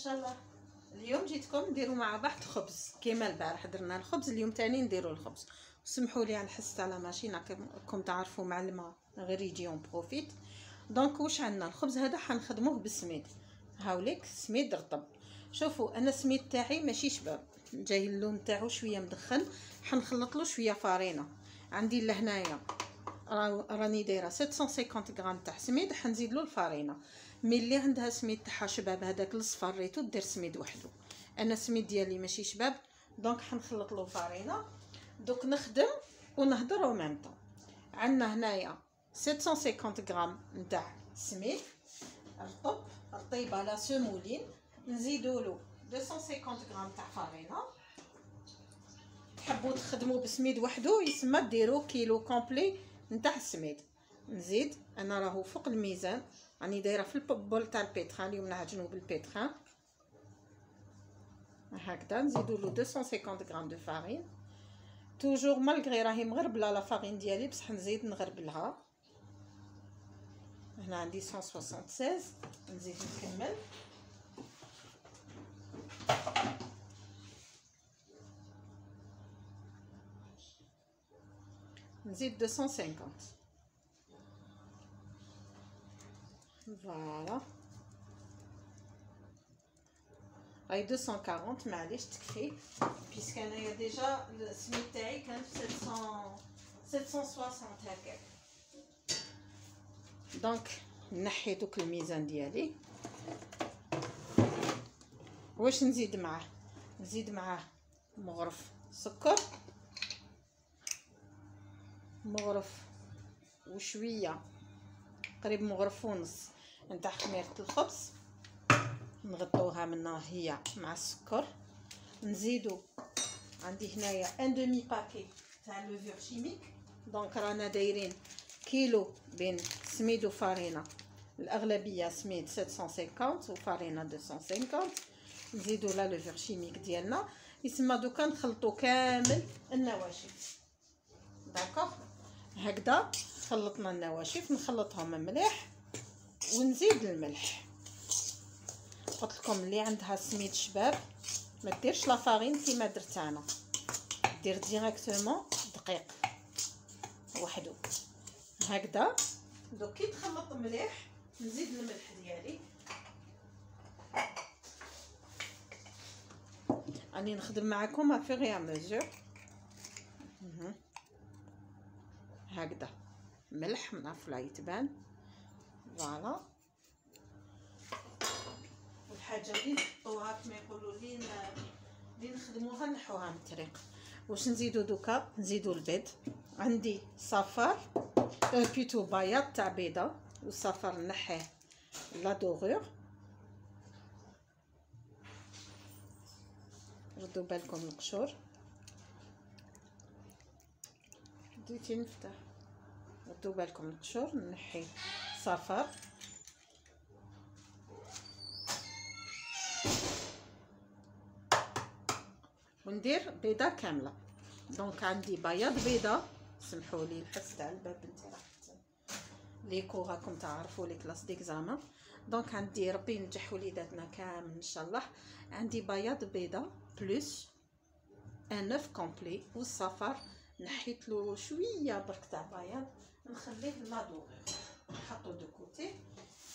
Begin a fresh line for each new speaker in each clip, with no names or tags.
شاء الله. اليوم جيتكم نديروا مع بعض خبز كيما البارح درنا الخبز، اليوم تاني نديروا الخبز. سمحوا لي حست على ماشينه كم تعرفوا معلمه غير يجي اون بروفيت. دونك واش عندنا؟ الخبز هذا حنخدموه بالسميد، هاوليك سميد رطب. شوفوا انا السميد تاعي ماشي شباب، جاي اللون تاعو شويه مدخن، حنخلط له شويه فارينه. عندي لهنايا راني دايره 750 غرام تاع سميد، حنزيد له الفارينه. مي اللي عندها سميد تاعها شباب هذاك الصفر ريتو دير سميد وحده، انا السميد ديالي ماشي شباب دونك حنخلط له فارينه. دوك نخدم ونهضر او ميم طون. عندنا هنايا 750 غرام نتاع سميد رطب رطيبه لا سمولين، نزيدوا له 250 غرام تاع فارينه. تحبوا تخدموا بسميد وحده يسمى ديروا كيلو كومبلي نتاع السميد. نزيد انا راهو فوق الميزان، راني دايره في البول تاع البيتران، اليوم نعجنو بالبيتران هكذا. نزيدوا له 250 غرام دو فارين، توجور مالغري راهي مغربله لا فارين ديالي بصح نزيد نغربلها. هنا عندي 176، نزيد نكمل. نزيد 250 فوالا. هاي 240 معليش تكفي، بيسك انايا ديجا السميد تاعي كان في 760 هكاك. دونك نحي دوك الميزان ديالي. واش نزيد معاه؟ نزيد معاه مغرف سكر، مغرف وشويه قريب مغرف ونص نتاع خميره الخبز، نغطوها منها هي مع السكر. نزيدو عندي هنايا ان دومي باكي تاع لوفور شيميك، دونك رانا دايرين كيلو بين سميد وفارينه، الاغلبيه سميد 750 وفارينه 250. نزيدو لا لوفور شيميك ديالنا، يسمى دوكا نخلطو كامل النواشف. داكوغ هكذا خلطنا النواشف، نخلطهم مليح ونزيد الملح. قلت لكم اللي عندها سميد شباب ما ديرش لا فارين كيما درت انا، دير ديريكتومون دقيق وحده هكذا. دوك كي تخلط مليح نزيد الملح ديالي. راني نخدم معكم افيغ ا ميزور هكذا. ملح من لا يتبان فوالا. والحاجه اللي نحطوها كما يقولوا لي اللي نخدموها نحوها من الطريق. واش نزيدو دوكا؟ نزيدو البيض. عندي صفار بيتو بياض تاع بيضه، والصفار نحيه لا دوغور. ردوا بالكم القشور، بديتي نفتح، ردوا بالكم القشور. نحي صفار وندير بيضه كامله. دونك عندي بياض بيضه، سمحوا لي الحس تاع الباب نتاع ليكو راكم تعرفوا لي كلاس ديكزامان. دونك عندي ربي ينجح وليداتنا كامل ان شاء الله. عندي بياض بيضه بلس ان نوف كومبلي، والصفر نحيت له شويه برك تاع بياض نخليه لا دوغور نحطو دو كوتي.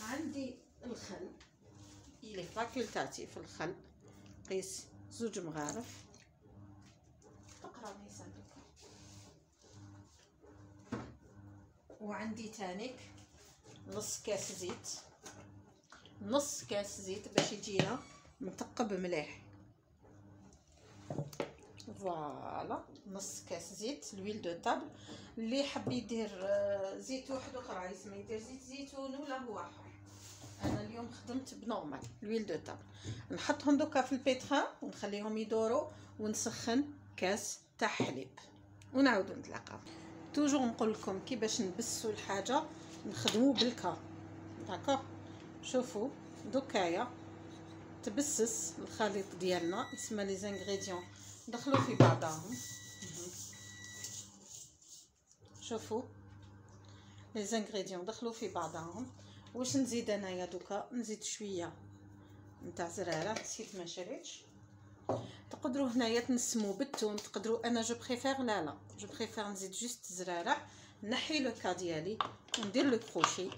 عندي الخل الي فاكولتاتيف، الخل قيس 2 مغارف تقرا ميسان دوكا. وعندي تانيك نص كاس زيت، نص كاس زيت باش يجينا متقب مليح فوالا. نص كاس زيت لويل دو طابل. اللي حب يدير زيت واحد اخر يسمى يدير زيت زيتون ولا هو حر، انا اليوم خدمت بنورمال لويل دو طابل. نحطهم دوكا في البيتران ونخليهم يدوروا، ونسخن كاس تاع حليب ونعاودو نتلاقاو. توجور نقول لكم كي باش نبسوا الحاجه نخدموا بالكا داكوغ. شوفوا دوكايا تبسس الخليط ديالنا، يسمى لي زانغريديون دخلوا في بعضهم. شوفوا لي زانغريديون دخلوا في بعضهم. واش نزيد انايا دوكا؟ نزيد شويه نتاع زراره، نسيت ما شريتش. تقدروا هنايا تنسموا بالثوم، تقدروا، انا جو بريفير لا جو بريفير نزيد جوست زراره، نحي لو كا ديالي وندير لو كروشي،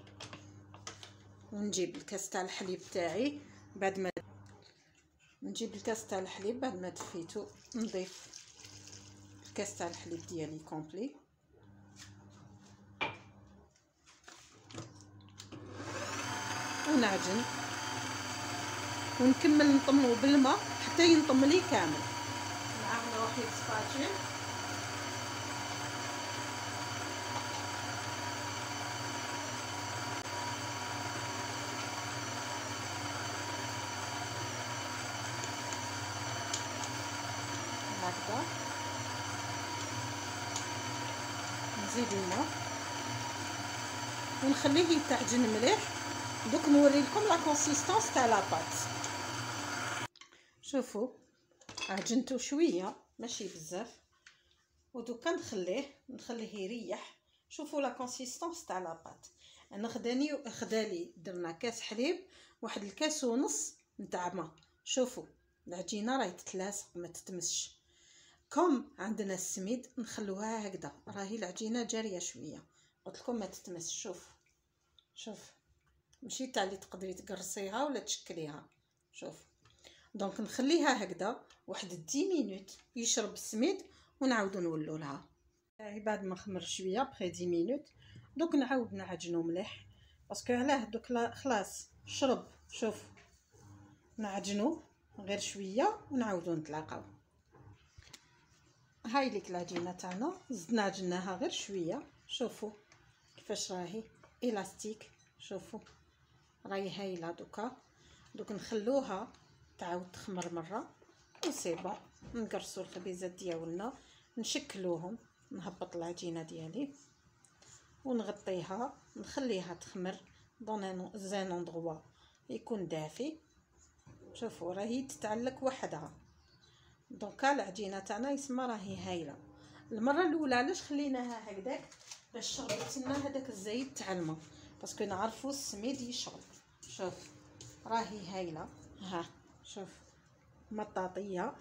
ونجيب الكاس تاع الحليب تاعي. بعد ما نجيب الكاس تاع الحليب بعد ما دفيتو، نضيف الكاس تاع الحليب ديالي كومبلي، ونعجن ونكمل نطمو بالماء حتى ينطم لي كامل. نعاود روحي بسباتيل هكذا، نزيد الماء ونخليه يتعجن مليح. دوك نوري لكم لا كونسيستانس تاع لاباط. شوفوا عجنته شويه ماشي بزاف، ودوكا نخليه يريح. شوفوا لا كونسيستانس تاع لاباط. انا خدالي درنا كاس حليب، واحد الكاس ونص نتاع ما. شوفوا العجينه راهي تتلاصق ما تتمسش. كم عندنا السميد نخلوها هكذا، راهي العجينه جاريه شويه، قلت لكم ما تتمسش. شوف ماشي تاع اللي تقدري تقرصيها ولا تشكليها. شوف دونك نخليها هكذا واحد 10 مينوت يشرب السميد، ونعاودو نولو لها. بعد ما خمر شويه بخي 10 مينوت، دوك نعاود نعجنو مليح باسكو علاه دوك خلاص شرب. شوف نعجنو غير شويه ونعاودو نتلاقاو. هاي ليك العجينه تاعنا، زدنا عجناها غير شويه. شوفوا كيفاش راهي الاستيك. شوفوا راهي هايله. دوك نخلوها تعاود تخمر مره وسي بون. نقرصوا الخبيزات ديالنا، نشكلوهم، نهبط العجينه ديالي ونغطيها، نخليها تخمر دون زان اندروا يكون دافي. شوفوا راهي تتعلق وحدها. دونكا العجينه تاعنا يسمى راهي هايله. المره الاولى علاش خليناها هكذاك؟ باش شربت لنا هذاك الزيت تاع الماء، باسكو نعرفوا السميد يشرب. شوف راهي هايله. ها شوف مطاطيه.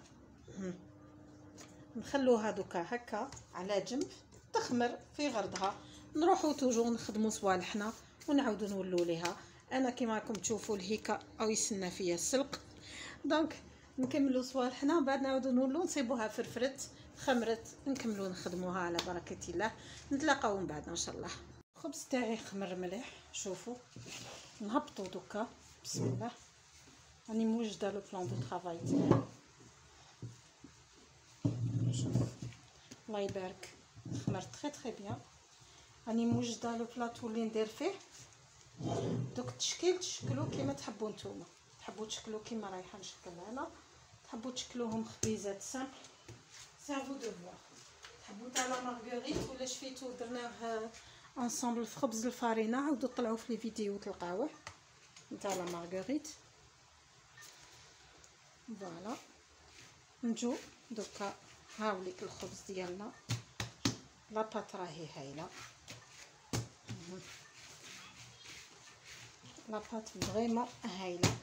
نخلوها دوكا هكا على جنب تخمر في غردها. نروحو توجو نخدمو صوالحنا ونعاودو نولو ليها. انا كيما راكم تشوفوا الهيكا او يسنى فيا السلق. دونك نكملوا صوالحنا بعد نعاودو نولو نصيبوها فرفرت خمرت، نكملوا نخدموها على بركه الله. نتلاقاو من بعد ان شاء الله. الخبز تاعي خمر مليح. شوفوا نهبطو دوكا بسم الله. راني موجده لو بلان دو طرافاي تاعي. شوف الله يبارك خمر تري بيان. راني موجده لو بلاطو اللي ندير فيه. دوك التشكيل تشكلو كيما تحبوا نتوما. تحبوا تشكلو كيما رايحه نشكلها انا، تحبوا تشكلوهم خبيزات سامبل سي فو دو فوار. تحبوا تاع لا مارغريت ولا شفيتو درناه انصامبل في خبز الفارينه، عاودوا طلعوا في لي فيديو تلقاوه نتاع لا مارغريت. فوالا نجو دوكا هاوليك الخبز ديالنا. لاباط راهي هايله، لاباط فريمون هايله.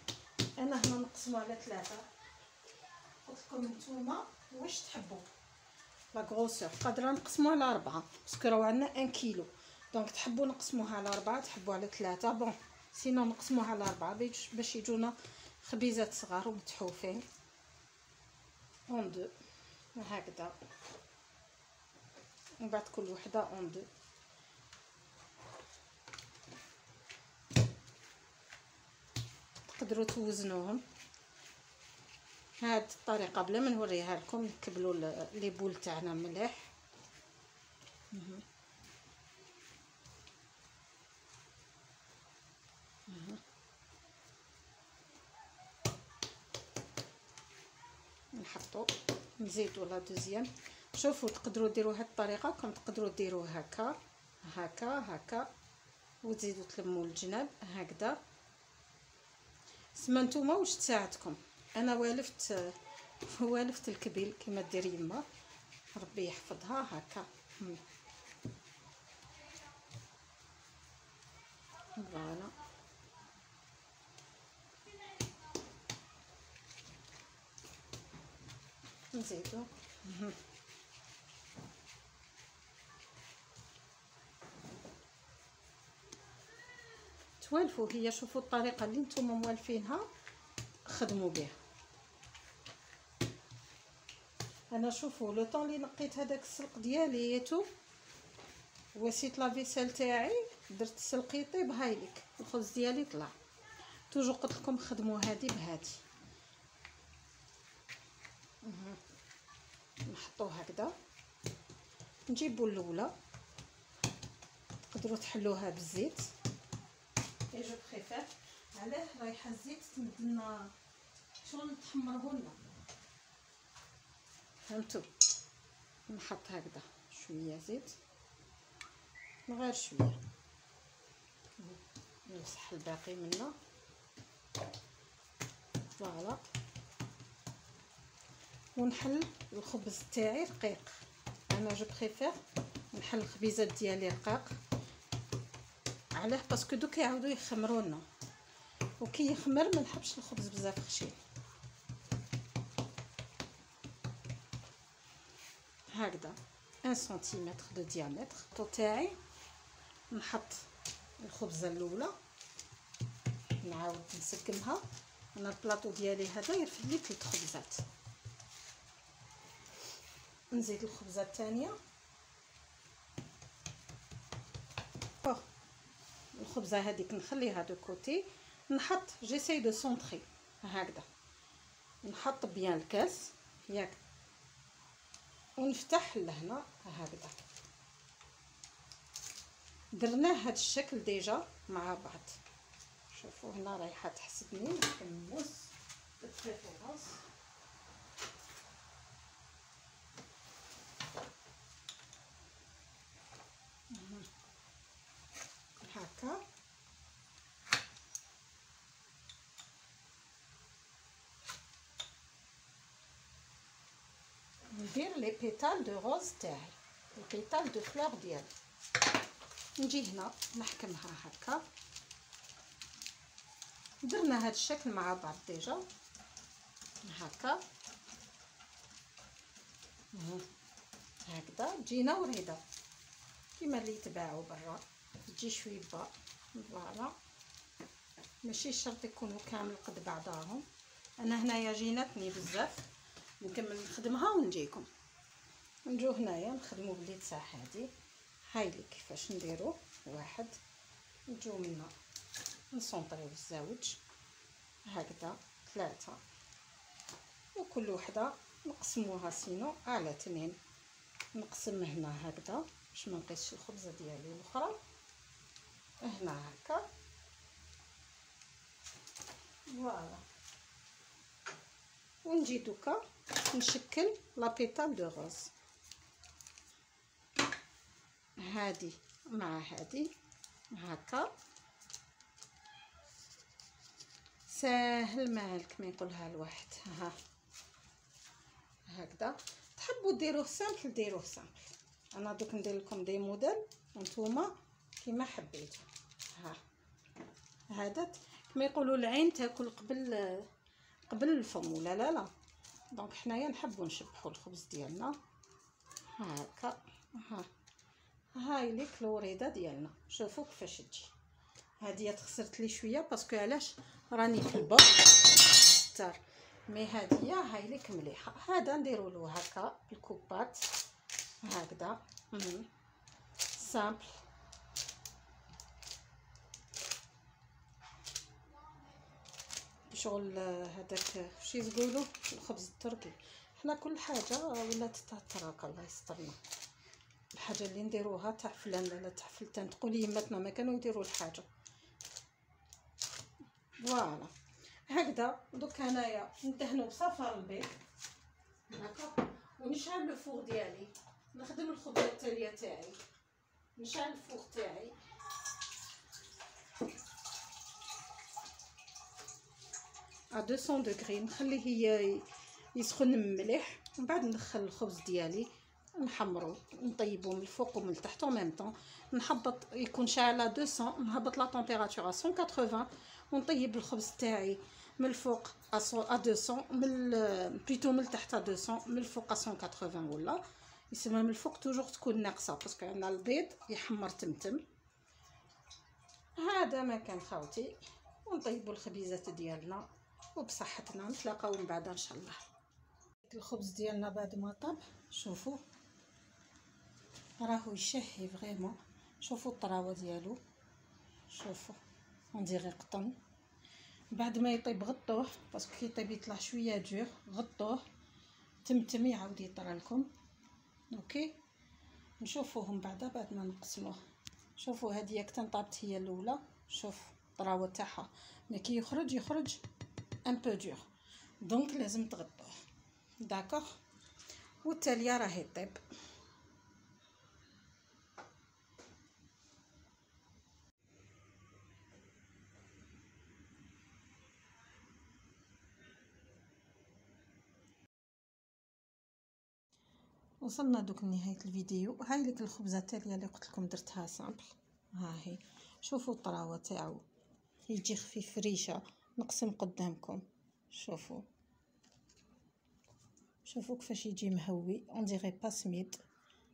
انا هنا نقسمو على 3، قلت لكم نتوما واش تحبوا لا غروسور. قادره نقسمو على 4 باسكو راهو عندنا 1 كيلو. دونك تحبوا نقسموها على 4 تحبوا على 3 بون، سينو نقسموها على 4 باش يجونا خبيزات صغار ومتحوفين اون دو هكذا. ومن بعد كل وحده اون دو. تقدروا توزنوهم. هاد الطريقه بلا ما نوريها لكم نكبلوا لي بول تاعنا مليح. نحطو نزيدو لا دوزيام. شوفوا تقدروا ديروا هاد الطريقه، كم تقدروا ديروا هكا هكا هكا وتزيدوا تلموا الجناب هكذا. سما نتوما واش تساعدكم. انا والفت الكبيل كما دير يما ربي يحفظها هكا. فوالا نزيدو توالفوا. هي شوفوا الطريقه اللي نتوما موالفينها خدموا بها. انا شوفوا لو طون اللي نقيت هذاك السلق ديالي ياتو وسيت لافيسيل تاعي درت السلق يطيب هايليك الخبز ديالي طلع. توجو قلت لكم خدموا هذه بهذه. نحطوه هكذا. نجيبوا الاولى تقدروا تحلوها بالزيت اي جو بريفير. علاه رايحه الزيت تمد لنا شغل تحمره لنا، فهمتوا؟ نحط هكذا شويه زيت غير شويه، نمسح الباقي منه. فوالا. ونحل الخبز تاعي رقيق. انا جو بريفير نحل الخبيزات ديالي رقاق. علاه باسكو دوك يعاودوا يخمروا لنا، وكي يخمر ما نحبش الخبز بزاف خشين. هكذا 1 سنتيمتر دو ديامتر تاعي. نحط الخبزه الاولى نعاود نسكنها. انا البلاطو ديالي هذا يرفد لي 3 خبزات. نزيد الخبزه الثانيه. الخبزه هذيك نخليها دو كوتي. نحط جيساي دو سونطري هكذا. نحط بيان الكاس ياك ونفتح لهنا هكذا. درناه هذا الشكل ديجا مع بعض. شوفوا هنا رايحه تحسبني الحمص بالبريفيرونس. هكا ندير لي بيتال دو روز تاعي، لي بيتال دو فلور ديالي. نجي هنا نحكمها هكا. درنا هذا الشكل مع بعض ديجا هكا هكذا. جينا وريده كيما اللي يتباعوا برا، تجي شويبه. فوالا. ماشي شرط يكونوا كامل قد بعضاهم. انا هنايا جيناتني بزاف نكمل نخدمها ونجيكم. نجو هنايا نخدموا بالليتسا هادي. هايلي كيفاش نديرو. واحد. نجو منا نسونطريو الزاوج هكذا 3، وكل وحده نقسموها سينو على 2. نقسم هنا هكذا باش ما نقيسش الخبزه ديالي الاخرى. هنا هكا. فوالا. ونجي دوكا نشكل لا بيتال دو روز هادي مع هادي هكا. ساهل ماهل كما يقولها الواحد. ها هكذا. تحبوا ديروه سامبل ديروه سامبل. انا دوك ندير لكم دي موديل وانتوما كيما حبيتوا. ها هذا كما يقولوا العين تاكل قبل الفم ولا لا. دونك حنايا نحبوا نشبحوا الخبز ديالنا هكا. هاي ليك الوريده ديالنا. شوفوا كيفاش تجي. هذه تخسرت لي شويه باسكو علاش راني في البر ستار. مي هذه هاي ليك مليحه. هذا نديروا له هكا بالكوبات هكذا سامبل. شغل هذاك واش يقولوا الخبز التركي. حنا كل حاجه ولات تاع التراك الله يسترنا. الحاجه اللي نديروها تاع فلان لا تاع فلتان تقولي يماتنا ما كانوا يديروا الحاجه. فوالا هكذا. دوك انايا ندهنوا بصفار البيض هكا ونشعل الفوغ ديالي. نخدم الخبزه التاليه تاعي. نشعل الفوغ تاعي ا 200 دوغري. نخليه يسخن مليح. ومن بعد ندخل الخبز ديالي نحمرو نطيبو من الفوق ومن التحت وميم طون. نحبط يكون شاعل 200. نهبط لا طمبيراتور 180 ونطيب الخبز تاعي من الفوق ا 200، من بليتو من التحت 200، من الفوق 180 ولا يسمى من الفوق توجور تكون ناقصه باسكو عندنا البيض يحمر تمتم. هذا ما كان خاوتي، ونطيبوا الخبيزات ديالنا وبصحتنا. نتلاقاو من بعد ان شاء الله. الخبز ديالنا بعد ما طاب شوفوا راهو يشهي فريمون. شوفوا الطراوه ديالو، شوفوا اون ديغي قطن. بعد ما يطيب غطوه باسكو كي يطيب يطلع شويه دور، غطوه تمتم يعاود يطرى لكم. اوكي نشوفوهم بعد ما نقسموه. شوفوا هذه ياك طابت هي الاولى، شوف الطراوه تاعها مي كي يخرج ان بو دور، دونك لازم تغطوه. داكوغ والتاليه راهي طيب. وصلنا دوك لنهايه الفيديو. هاي لك الخبزه التاليه اللي قلت لكم درتها سامبل. ها هي شوفوا الطراوه تاعو يجي خفيف ريشه. نقسم قدامكم، شوفوا كيفاش يجي مهوي اون ديغي با سميد،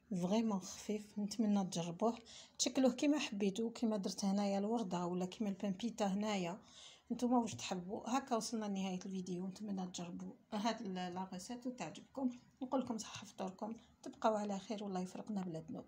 فريمون خفيف. نتمنى تجربوه تشكلوه كيما حبيتو، كيما درت هنايا الورده ولا كيما البامبيتا هنايا، نتوما واش تحبوا. هكا وصلنا لنهايه الفيديو. نتمنى تجربوا هاد لا ريسيت وتعجبكم. نقول لكم صحه فطوركم، تبقاو على خير والله يفرقنا بلا ذنوب.